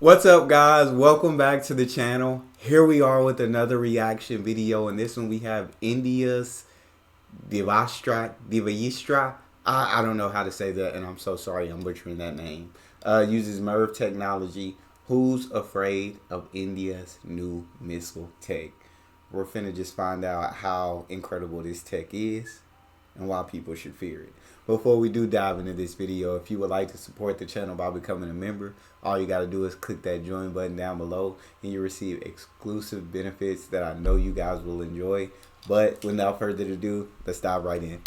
What's up, guys? Welcome back to the channel. Here we are with another reaction video. In this one we have India's Divyastra. I don't know how to say that, and I'm so sorry I'm butchering that name. Uses MIRV technology. Who's afraid of India's new missile tech? We're finna just find out how incredible this tech is and why people should fear it. Before we do dive into this video, if you would like to support the channel by becoming a member, all you got to do is click that join button down below and you receive exclusive benefits that I know you guys will enjoy. But without further ado, let's dive right in.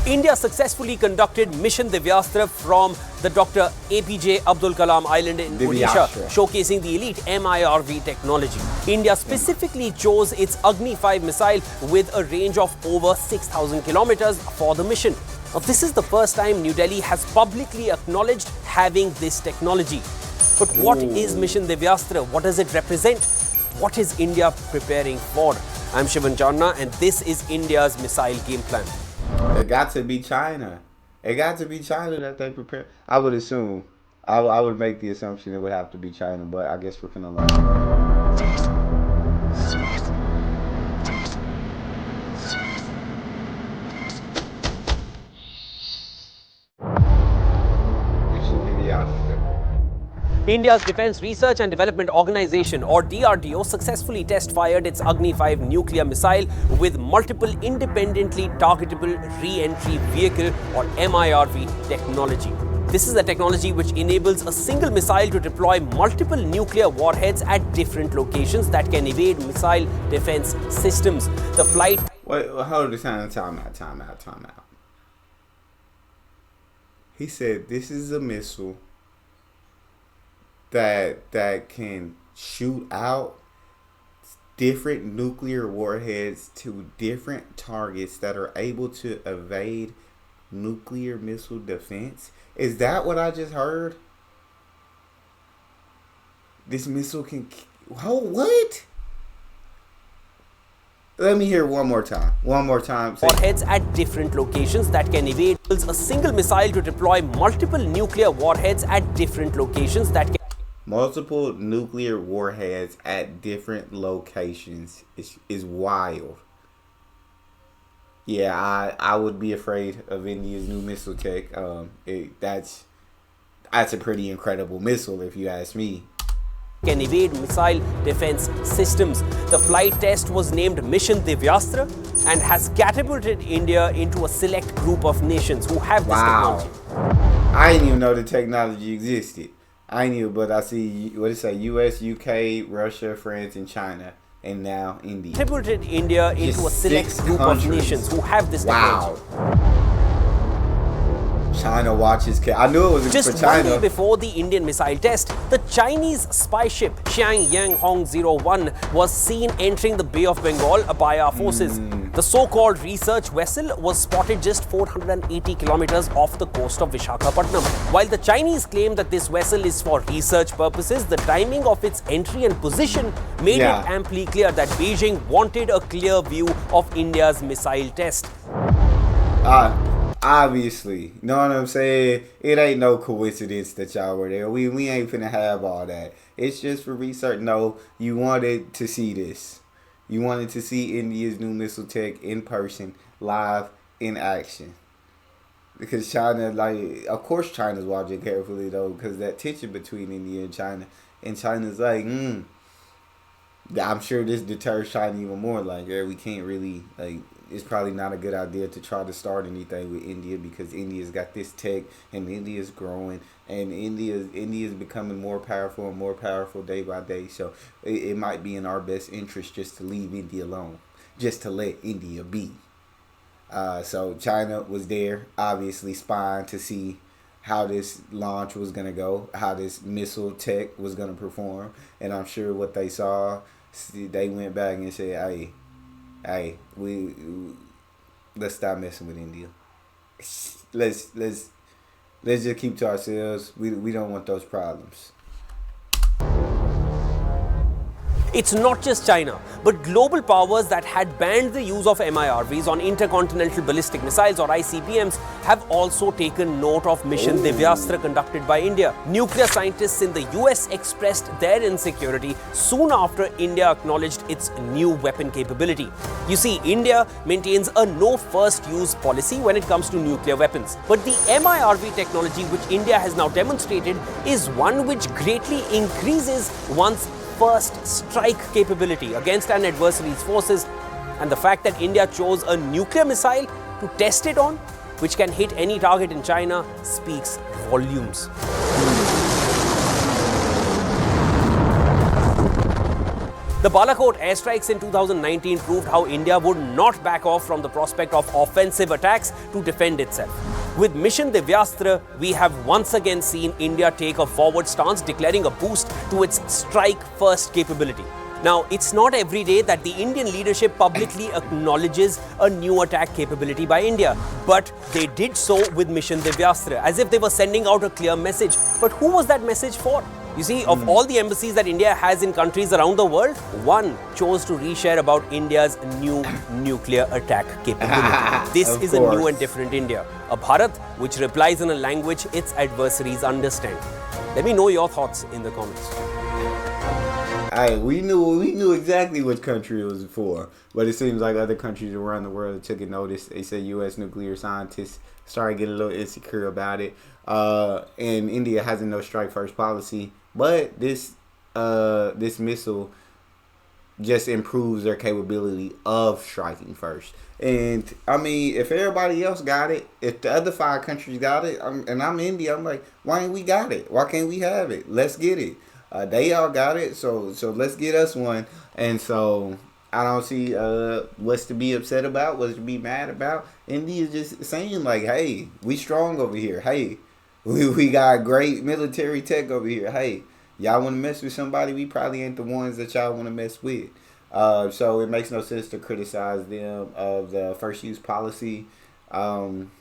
India successfully conducted Mission Divyastra from the Dr. APJ Abdul Kalam Island in Odisha, showcasing the elite MIRV technology. India specifically chose its Agni 5 missile with a range of over 6,000 kilometers for the mission. Now, this is the first time New Delhi has publicly acknowledged having this technology. But what is Mission Divyastra? What does it represent? What is India preparing for? I'm Shivan Janna, and this is India's missile game plan. It got to be China. It got to be China that they prepare. I would assume. I would make the assumption it would have to be China, but I guess we're finna learn. India's Defence Research and Development Organization, or DRDO, successfully test-fired its Agni 5 nuclear missile with multiple independently targetable re-entry vehicle, or MIRV technology. This is a technology which enables a single missile to deploy multiple nuclear warheads at different locations that can evade missile defense systems. The flight... Wait, hold the time out. He said this is a missile that can shoot out different nuclear warheads to different targets that are able to evade nuclear missile defense. Is that what I just heard? This missile can... Oh, what? Let me hear one more time. Warheads at different locations that can evade a single missile to deploy multiple nuclear warheads at different locations that can... Multiple nuclear warheads at different locations is wild. Yeah, I would be afraid of India's new missile tech. That's a pretty incredible missile, if you ask me. Can evade missile defense systems. The flight test was named Mission Divyastra and has catapulted India into a select group of nations who have this technology. I didn't even know the technology existed. I knew, but I see, what it say, US, UK, Russia, France, and China, and now India. Catapulted India into a select group of nations who have this technology. China watches. I knew it was just for China. 1 day before the Indian missile test, the Chinese spy ship Xiangyang Hong 01 was seen entering the Bay of Bengal by our forces. The so-called research vessel was spotted just 480 kilometers off the coast of Visakhapatnam. While the Chinese claim that this vessel is for research purposes, the timing of its entry and position made it amply clear that Beijing wanted a clear view of India's missile test. Obviously, know what I'm saying? It ain't no coincidence that y'all were there. We ain't finna have all that. It's just for research. No, you wanted to see this. You wanted to see India's new missile tech in person, live, in action. Because China, like, of course China's watching carefully, though, because that tension between India and China's like, I'm sure this deters China even more. Like, we can't really, like, it's probably not a good idea to try to start anything with India because India's got this tech and India's growing and India's becoming more powerful and more powerful day by day. So it might be in our best interest just to leave India alone, just to let India be. So China was there, obviously spying to see how this launch was going to go, how this missile tech was going to perform. And I'm sure what they saw, they went back and said, hey, let's stop messing with India. Let's just keep to ourselves. We don't want those problems. It's not just China, but global powers that had banned the use of MIRVs on intercontinental ballistic missiles or ICBMs have also taken note of mission Divyastra conducted by India. Nuclear scientists in the US expressed their insecurity soon after India acknowledged its new weapon capability. You see, India maintains a no first use policy when it comes to nuclear weapons. But the MIRV technology which India has now demonstrated is one which greatly increases one's first strike capability against an adversary's forces, and the fact that India chose a nuclear missile to test it on, which can hit any target in China, speaks volumes. The Balakot airstrikes in 2019 proved how India would not back off from the prospect of offensive attacks to defend itself. With Mission Divyastra, we have once again seen India take a forward stance, declaring a boost to its strike-first capability. Now, it's not every day that the Indian leadership publicly acknowledges a new attack capability by India, but they did so with Mission Divyastra, as if they were sending out a clear message. But who was that message for? You see, of all the embassies that India has in countries around the world, one chose to reshare about India's new nuclear attack capability. This is a new and different India, a Bharat which replies in a language its adversaries understand. Let me know your thoughts in the comments. We knew exactly which country it was for, but it seems like other countries around the world took a notice. They said U.S. nuclear scientists started getting a little insecure about it, and India has a no strike first policy. But this missile just improves their capability of striking first. And I mean, if everybody else got it, if the other 5 countries got it, and I'm India, I'm like, why ain't we got it? Why can't we have it? Let's get it. They all got it, so let's get us one. And so I don't see what's to be upset about, what's to be mad about. India's just saying like, hey, we strong over here. Hey, we got great military tech over here. Hey, y'all want to mess with somebody, we probably ain't the ones that y'all want to mess with. So it makes no sense to criticize them of the first use policy. And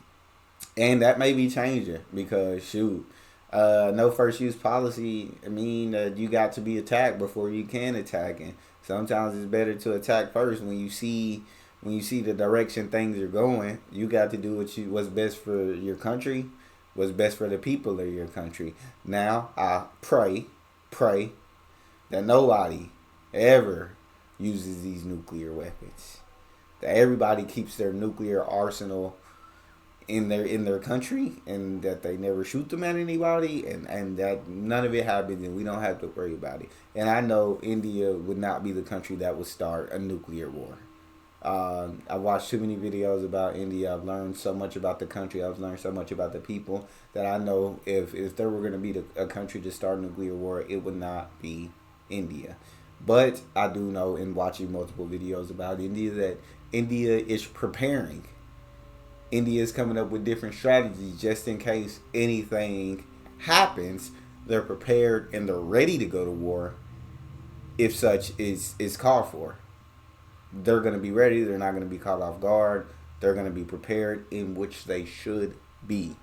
that may be changing because, shoot, no first use policy, I mean, you got to be attacked before you can attack. And sometimes it's better to attack first when you see the direction things are going. You got to do what's best for your country, what's best for the people of your country. Now, I pray that nobody ever uses these nuclear weapons. That everybody keeps their nuclear arsenal in their country, and that they never shoot them at anybody, and that none of it happens, and we don't have to worry about it. And I know India would not be the country that would start a nuclear war. I've watched too many videos about India. I've learned so much about the country. I've learned so much about the people that I know if there were going to be a country to start a nuclear war, it would not be India. But I do know, in watching multiple videos about India, that India is preparing. India is coming up with different strategies just in case anything happens. They're prepared and they're ready to go to war if such is called for. They're going to be ready. They're not going to be caught off guard. They're going to be prepared, in which they should be.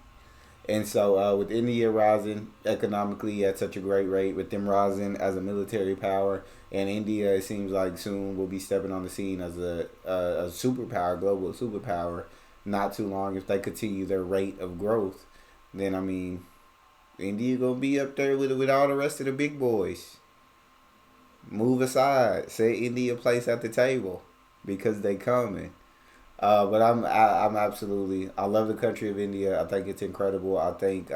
And so with India rising economically at such a great rate, with them rising as a military power, and India, it seems like soon will be stepping on the scene as a superpower, global superpower, not too long, if they continue their rate of growth, then, I mean, India going to be up there with all the rest of the big boys. Move aside. Say India place at the table because they coming. But I'm absolutely, I love the country of India. I think it's incredible. I think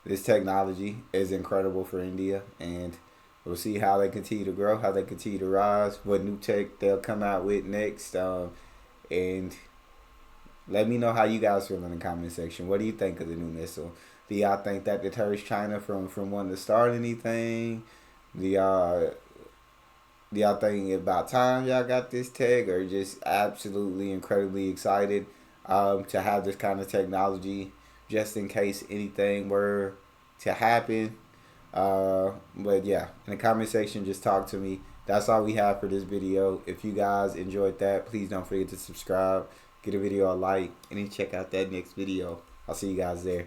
this technology is incredible for India, and we'll see how they continue to grow, how they continue to rise, what new tech they'll come out with next. And let me know how you guys feel in the comment section. What do you think of the new missile? Do y'all think that deters China from wanting to start anything? Do y'all think about time y'all got this tech, or just absolutely incredibly excited to have this kind of technology just in case anything were to happen? But yeah, in the comment section, just talk to me. That's all we have for this video. If you guys enjoyed that, please don't forget to subscribe, get a video a like, and then check out that next video. I'll see you guys there.